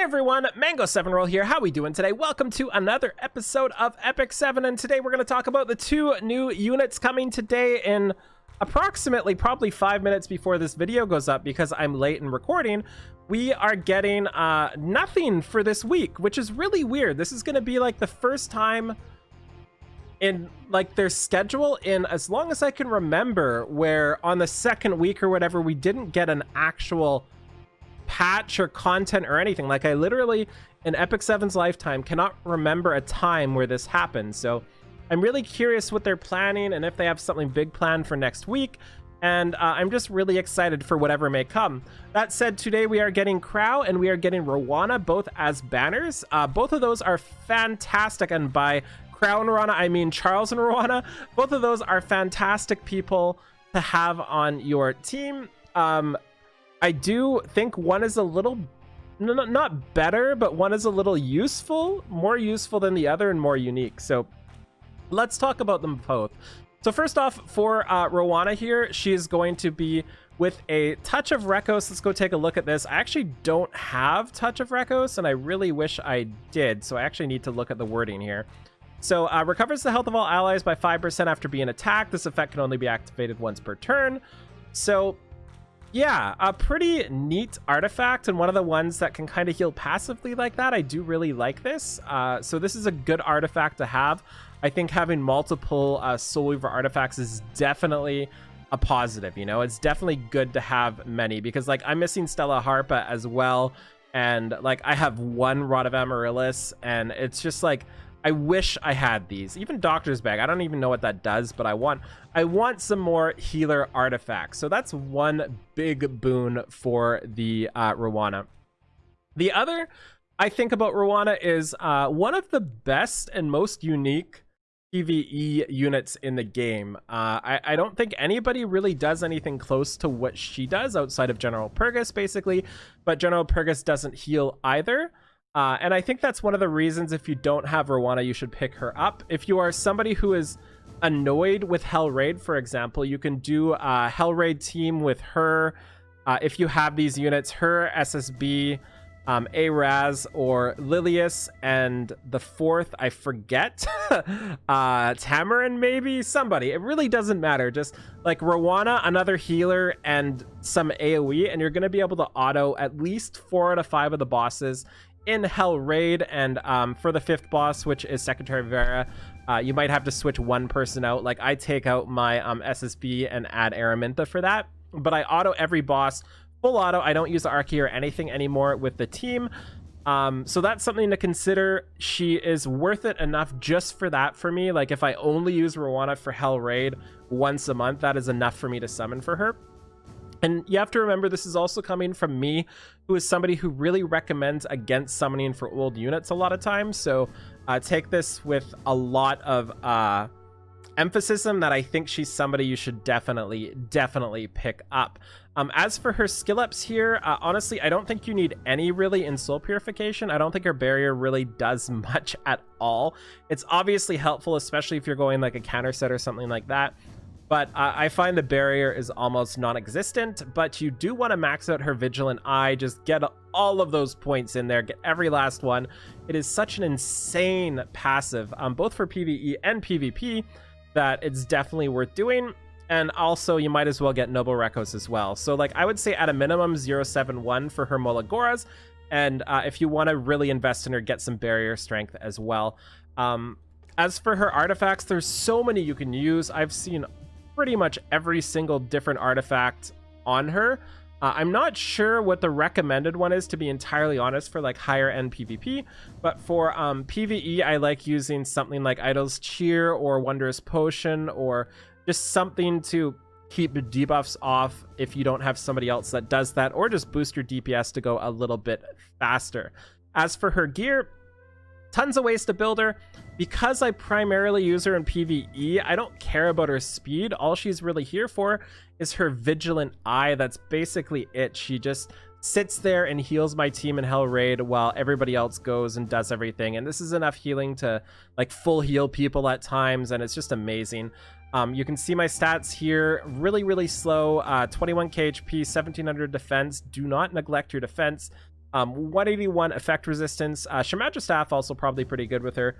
Hey everyone, Mango7Roll here. How we doing today? Welcome to another episode of Epic 7, and today we're going to talk about the two new units coming today in approximately probably 5 minutes before this video goes up because I'm late in recording. We are getting nothing for this week, which is really weird. This is going to be like the first time in like their schedule in as long as I can remember where on the second week or whatever we didn't get an actual patch or content or anything. Like I literally in Epic 7's lifetime cannot remember a time where this happened. So I'm really curious what they're planning and if they have something big planned for next week. And I'm just really excited for whatever may come. That said, today we are getting Crow and we are getting Roana, both as banners. Both of those are fantastic. And by Crow and Roana, I mean Charles and Roana. Both of those are fantastic people to have on your team. I do think one is a little, not better, but one is a little useful, more useful than the other and more unique. So let's talk about them both. So first off, for Roana here, she is going to be with a touch of Rekos. Let's go take a look at this. I actually don't have touch of Rekos, and I really wish I did. So I actually need to look at the wording here. So recovers the health of all allies by 5% after being attacked. This effect can only be activated once per turn. So yeah, a pretty neat artifact, and one of the ones that can kind of heal passively like that. I do really like this. So this is a good artifact to have. I think having multiple Soul Weaver artifacts is definitely a positive, you know? It's definitely good to have many, because like I'm missing Stella Harpa as well, and like I have one Rod of Amaryllis, and it's just like I wish I had these. Even Doctor's Bag, I don't even know what that does, but I want some more healer artifacts. So that's one big boon for the Roana. The other I think about Roana is one of the best and most unique PvE units in the game. I don't think anybody really does anything close to what she does outside of General Purgus, basically, but General Purgus doesn't heal either. And I think that's one of the reasons if you don't have Roana, you should pick her up. If you are somebody who is annoyed with Hell Raid, for example, you can do a Hell Raid team with her. If you have these units, her, SSB, Araz, or Lilius, and the fourth, I forget, Tamarin maybe? Somebody. It really doesn't matter. Just like Roana, another healer, and some AoE, and you're going to be able to auto at least 4 out of 5 of the bosses in Hell Raid. And for the 5th boss, which is Secretary Vera, you might have to switch one person out. Like I take out my SSB and add Araminta for that, but I auto every boss, full auto. I don't use the Archie or anything anymore with the team. So that's something to consider. She is worth it enough just for that for me. Like if I only use Roana for Hell Raid once a month, that is enough for me to summon for her. And you have to remember, this is also coming from me, who is somebody who really recommends against summoning for old units a lot of times. So take this with a lot of emphasis, that I think she's somebody you should definitely pick up. As for her skill ups here, honestly, I don't think you need any really in Soul Purification. I don't think her barrier really does much at all. It's obviously helpful, especially if you're going like a counter set or something like that. But I find the barrier is almost non-existent, but you do want to max out her Vigilant Eye. Just get all of those points in there, get every last one. It is such an insane passive, both for PvE and PvP, that it's definitely worth doing. And also you might as well get Noble Rekos as well. So like I would say at a minimum 071 for her Molagoras. And if you want to really invest in her, get some barrier strength as well. As for her artifacts, there's so many you can use. I've seen pretty much every single different artifact on her. I'm not sure what the recommended one is, to be entirely honest, for like higher end PvP, but for PvE I like using something like Idol's Cheer or Wondrous Potion, or just something to keep the debuffs off if you don't have somebody else that does that, or just boost your DPS to go a little bit faster. As for her gear, tons of ways to build her. Because I primarily use her in PvE, I don't care about her speed. All she's really here for is her Vigilant Eye. That's basically it. She just sits there and heals my team in Hell Raid while everybody else goes and does everything. And this is enough healing to like full heal people at times, and it's just amazing. You can see my stats here, really slow, 21k HP, 1700 defense. Do not neglect your defense. 181 effect resistance. Shamaja Staff also probably pretty good with her.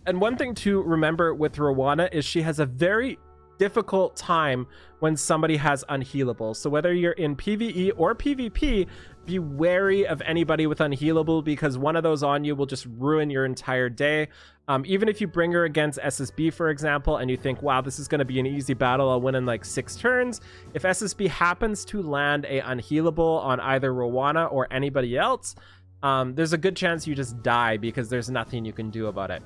And one thing to remember with Roana is she has a very difficult time when somebody has unhealable. So whether you're in PvE or PvP, be wary of anybody with unhealable, because one of those on you will just ruin your entire day. Even if you bring her against SSB, for example, and you think, wow, this is going to be an easy battle, I'll win in like 6 turns. If SSB happens to land a unhealable on either Roana or anybody else, there's a good chance you just die because there's nothing you can do about it.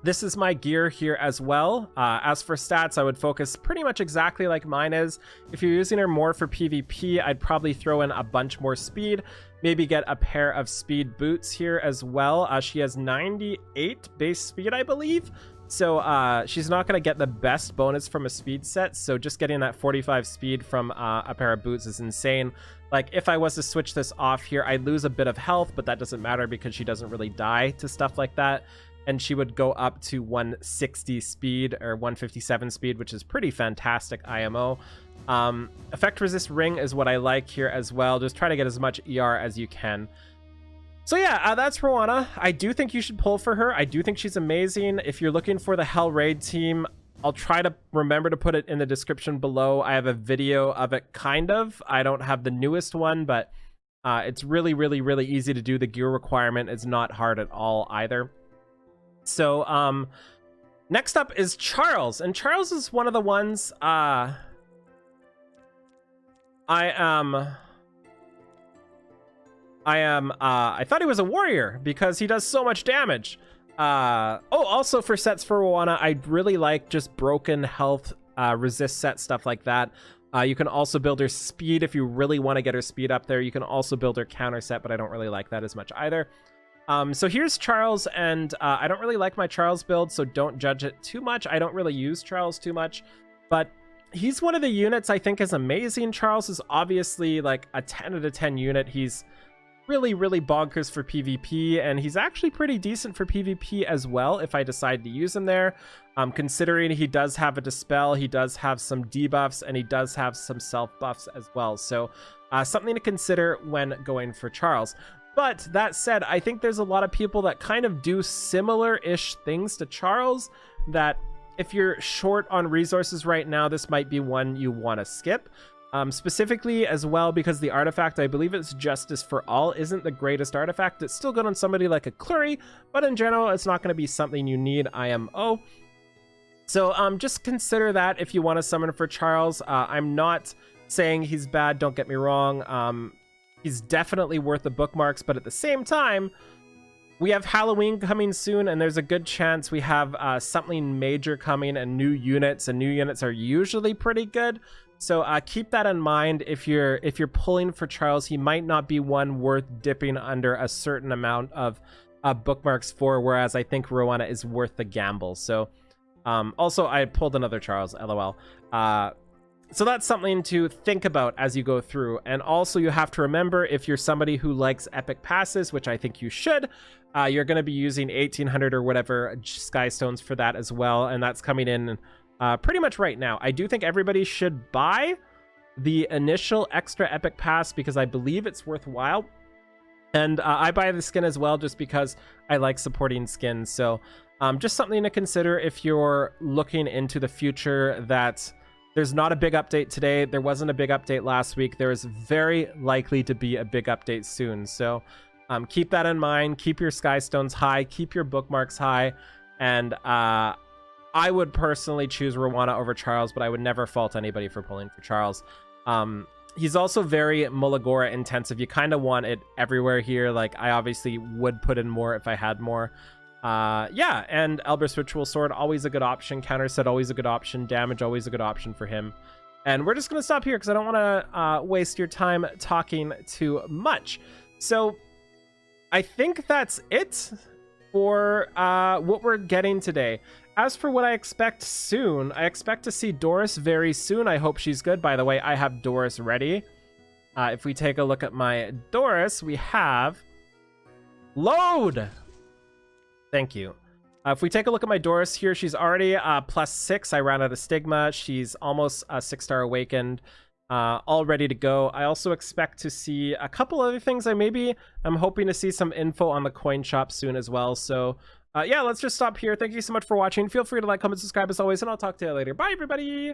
This is my gear here as well. As for stats, I would focus pretty much exactly like mine is. If you're using her more for PvP, I'd probably throw in a bunch more speed. Maybe get a pair of speed boots here as well. She has 98 base speed, I believe. So she's not going to get the best bonus from a speed set. So just getting that 45 speed from a pair of boots is insane. Like, if I was to switch this off here, I'd lose a bit of health, but that doesn't matter because she doesn't really die to stuff like that. And she would go up to 160 speed or 157 speed, which is pretty fantastic IMO. Effect resist ring is what I like here as well. Just try to get as much ER as you can. So yeah, that's Roana. I do think you should pull for her. I do think she's amazing. If you're looking for the Hell Raid team, I'll try to remember to put it in the description below. I have a video of it, kind of. I don't have the newest one, but it's really, really, really easy to do. The gear requirement is not hard at all either. So next up is Charles, and Charles is one of the ones I thought he was a warrior because he does so much damage. Also for sets for Roana, I really like just broken health, resist set, stuff like that. You can also build her speed if you really want to get her speed up there. You can also build her counter set, but I don't really like that as much either. So here's Charles, and I don't really like my Charles build, so don't judge it too much. I don't really use Charles too much, but he's one of the units I think is amazing. Charles is obviously like a 10 out of 10 unit. He's really, really bonkers for PvP, and he's actually pretty decent for PvP as well if I decide to use him there. Considering he does have a Dispel, he does have some debuffs, and he does have some self buffs as well. So something to consider when going for Charles. But that said, I think there's a lot of people that kind of do similar-ish things to Charles, that if you're short on resources right now, this might be one you want to skip. Specifically as well, because the artifact, I believe it's Justice for All, isn't the greatest artifact. It's still good on somebody like a Clury, but in general, it's not going to be something you need IMO. So just consider that if you want to summon for Charles. I'm not saying he's bad, don't get me wrong. He's definitely worth the bookmarks, but at the same time, we have Halloween coming soon, and there's a good chance we have something major coming and new units are usually pretty good. So keep that in mind. If you're pulling for Charles, he might not be one worth dipping under a certain amount of bookmarks for, whereas I think Roana is worth the gamble. So also, I pulled another Charles, LOL. So that's something to think about as you go through. And also you have to remember, if you're somebody who likes epic passes, which I think you should, you're going to be using 1800 or whatever Sky Stones for that as well. And that's coming in pretty much right now. I do think everybody should buy the initial extra epic pass because I believe it's worthwhile. And I buy the skin as well just because I like supporting skins. So just something to consider if you're looking into the future, that there's not a big update today. There wasn't a big update last week. There is very likely to be a big update soon. So keep that in mind. Keep your Sky Stones high. Keep your bookmarks high. And I would personally choose Roana over Charles, but I would never fault anybody for pulling for Charles. He's also very Mulligora intensive. You kind of want it everywhere here. Like, I obviously would put in more if I had more. Yeah, and Elbrus Ritual Sword, always a good option. Counter set, always a good option. Damage, always a good option for him. And we're just going to stop here because I don't want to waste your time talking too much. So I think that's it for what we're getting today. As for what I expect soon, I expect to see Doris very soon. I hope she's good. By the way, I have Doris ready. If we take a look at my Doris, we have load. Thank you. If we take a look at my Doris here, she's already +6. I ran out of stigma. She's almost 6-star awakened. all ready to go. I also expect to see a couple other things. I'm hoping to see some info on the coin shop soon as well. So yeah, let's just stop here. Thank you so much for watching. Feel free to like, comment, subscribe as always, and I'll talk to you later. Bye, everybody.